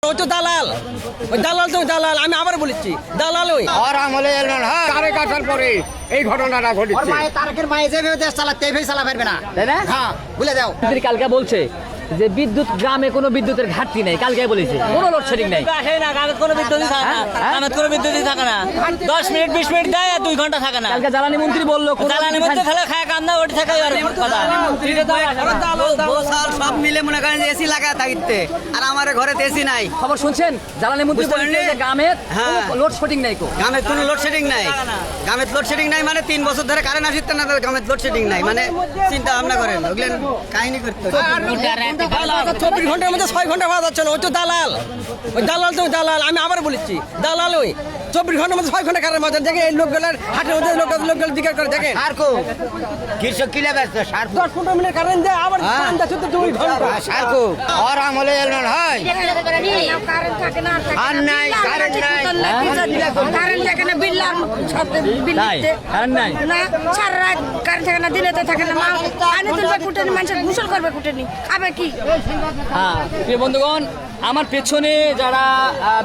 ও তো দালাল, ওই দালাল তো দালাল। আমি আবার বলেছি দালাল ওই আর আমলে এলেন হ্যাঁ তারেক আসার পরে এই ঘটনাটা ঘটেছে। তারেকের মায়ে যেভাবে দেশ চালাতে এইভাবে চালা পারবে না, তাই না? হ্যাঁ বলে দাও। কালকে বলছে যে বিদ্যুৎ গ্রামে কোনো বিদ্যুতের ঘাটতি নেই, কালকে বলেছে কোনো লোডশেডিং নেই। কোনো বিদ্যুৎই থাকে না, আমার কোনো বিদ্যুৎই থাকে না। 10 মিনিট 20 মিনিট দেয় আর 2 ঘন্টা থাকে না। কালকে জ্বালানি মন্ত্রী বললো জ্বালানির মধ্যে ফেলে খায় কাম না, ওটি থাকে আর কথা। সব মিলে মনে করেন এসি লাগা থাকতে, আর আমার ঘরে এসি নাই। খবর শুনছেন? জ্বালানি মন্ত্রী বুঝতে বলছে পারলি? যে গ্রামে হ্যাঁ। লোডশেডিং নেই। গ্রামে কোনো লোডশেডিং নাই, গ্রামে লোডশেডিং নাই মানে 3 বছর ধরে কারেন্ট আসছে না, গ্রামে লোডশেডিং নাই মানে চিন্তা ভাবনা করেন, ওগুলেন কাহিনী করতে 24 ঘন্টার মধ্যে 6 ঘন্টা পাওয়া যাচ্ছে না। ওই তো দালাল, ওই দালাল তো দালাল। আমি আবার বলেছি দালাল ওই 24 ঘন্টার মধ্যে 6 ঘন্টা কারেন্ট পাওয়া যায়। দেখেন এই লোকগুলোর হাটের মধ্যে লোকগুলো জিজ্ঞাসা করে দেখেন সারকো কৃষক কিলে ব্যস্ত সারকো 10-15 মিনিট কারেন্ট দেয় আবার কারেন্ট যাচ্ছে তো 2 ঘন্টা। সারকো আর আমলে এলেন হয় আর নাই কারেন্ট নাই কারেন্ট থাকে না, বিল নাই কারেন্ট নাই। না সারা রাত কারেন্ট থাকে না, দিনে তো থাকে না। পানি তুলবে কুটেনি, মানুষের গোসল করবে কুটেনি, খাবে কি? হ্যাঁ প্রিয় বন্ধুগণ, আমার পেছনে যারা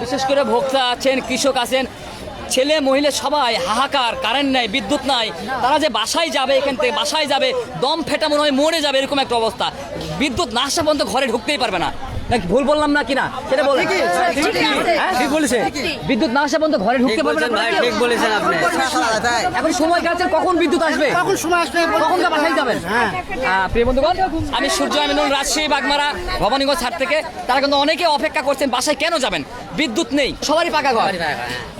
বিশেষ করে ভোক্তা আছেন, কৃষক আছেন, ছেলে মহিলা সবাই হাহাকার, কারেন্ট নাই, বিদ্যুৎ নাই। তারা যে বাসায় যাবে, এখান থেকে বাসায় যাবে, দম ফেটা মনে হয় মরে যাবে, এরকম একটা অবস্থা। বিদ্যুৎ না আসা পর্যন্ত ঘরে ঢুকতেই পারবে না। নাকি ভুল বললাম না কিনা সেটা বলেন। ঠিক বলেছে, বিদ্যুৎ না আসা পর্যন্ত ঘরে ঢুকতে পারবে না। ঠিক বলেছেন আপনি। এখন সময় কাটছেন, কখন বিদ্যুৎ আসবে, কখন সময় আসবে, কখন তো বাসায় যাবেন। প্রিয় বন্ধুগণ, আমি সূর্য আমিনুল, রাজশাহী বাগমারা ভবানীগঞ্জ হাট থেকে। তারা কিন্তু অনেকে অপেক্ষা করছেন, বাসায় কেন যাবেন, বিদ্যুৎ নেই, সবারই পাকা ঘর,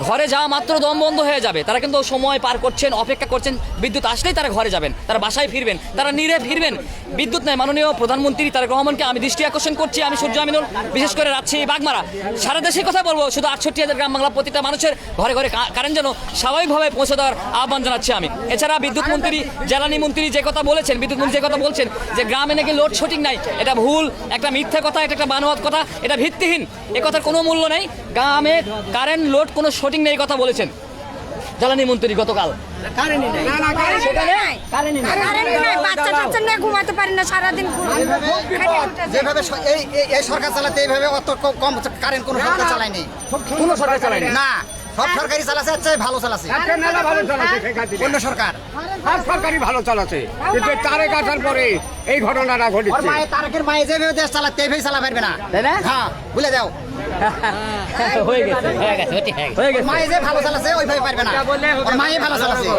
ঘরে যাওয়া মাত্র দম বন্ধ হয়ে যাবে। তারা কিন্তু সময় পার করছেন, অপেক্ষা করছেন, বিদ্যুৎ আসলেই তারা ঘরে যাবেন, তারা বাসায় ফিরবেন, তারা নিরে ফিরবেন। বিদ্যুৎ নেই। মাননীয় প্রধানমন্ত্রী তারেক রহমানকে আমি দৃষ্টি আকর্ষণ করছি, আমি সূর্য আমিনুল, বিশেষ করে রাজশাহী বাগমারা, সারা দেশের কথা বলবো, শুধু 68,000 গ্রাম বাংলা প্রতিটা মানুষের ঘরে ঘরে কারেন্ট যেন স্বাভাবিকভাবে পৌঁছে দেওয়ার আহ্বান জানাচ্ছি আমি। এছাড়া বিদ্যুৎ মন্ত্রী, জ্বালানি মন্ত্রী যে কথা বলেছেন, বিদ্যুৎ মন্ত্রী যে কথা বলছেন যে গ্রামে নাকি লোডশেডিং নাই, এটা ভুল, একটা মিথ্যা কথা, এটা একটা বানোয়াট কথা, এটা ভিত্তিহীন। এ কথার কোনো মূল্য নেই। গ্রামে কারেন্ট লোড কোনো শটিং নেই কথা বলেছেন জ্বালানি মন্ত্রী গতকাল। বাচ্চা টাচ্চা নিয়ে ঘুমাতে পারি না সারাদিন। যেভাবে এই সরকার চালাতে এইভাবে অত কম কারেন্ট কোনো সরকার চালায়নি, কোনো সরকার চালায়নি না। সব সরকারি চালাচ্ছে, হচ্ছে ভালো চালাচ্ছে অন্য সরকার। আর সরকারি ভালো চালাচ্ছে, কিন্তু তারেক আসার পরে এই ঘটনাটা ঘটেছে। তারেকের মায়ে যেভাবে দেশ চালাতে এইভাবে চালা পারবে না, তাই না? হ্যাঁ বলে দাও। হয়ে গেছে, হয়ে গেছে। মায়ে যে ভালো চালাচ্ছে ওইভাবে পারবে না, ওর মায়ে ভালো চালাচ্ছে।